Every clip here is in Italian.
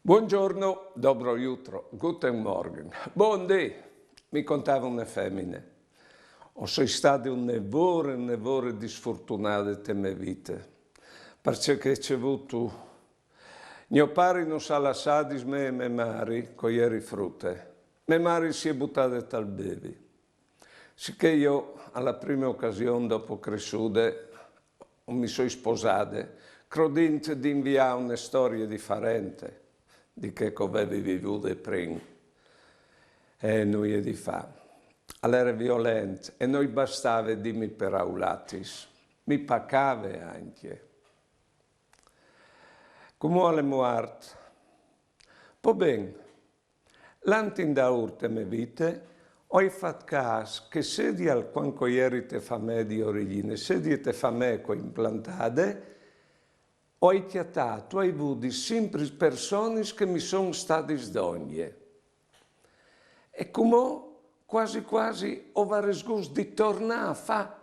Buongiorno, dobro jutro, guten Morgen. Buondì, mi contava una femmine. O sei stato un nevore di sfortunate te me vite. Perché c'è avuto. Mio pari non sa lasciare me e me mari cogliere frutte. Me mari si è buttato al bevi. Sicché io, alla prima occasione dopo cresciute, mi sono sposate, credendo di inviare una storia differente di che avevi vissuto prima. E noi è di fa. All'era violenta e noi bastava dimmi per aulatis. Mi paccava anche. Come alle muarte. Poi bene, l'antin da urte me vite, ho fatto caso che se di alquanto ieri te fa me di origine, se di te fa me co implantate, ho chiatato, ho avuto sempre persone che mi sono state sdogne. E come quasi ho varesgus di tornare a fare,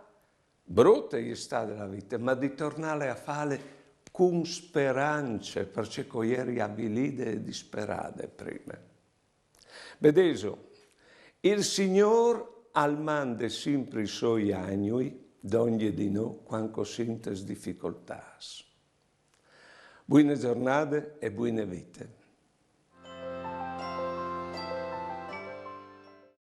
brutta è stata la vita, ma di tornare a fare con speranze, perché ieri abilide e disperate prima. Vedeso, il Signore al manda sempre i suoi agnui, d'ogni di noi, quando sintes difficoltà. Buone giornate e buone vite.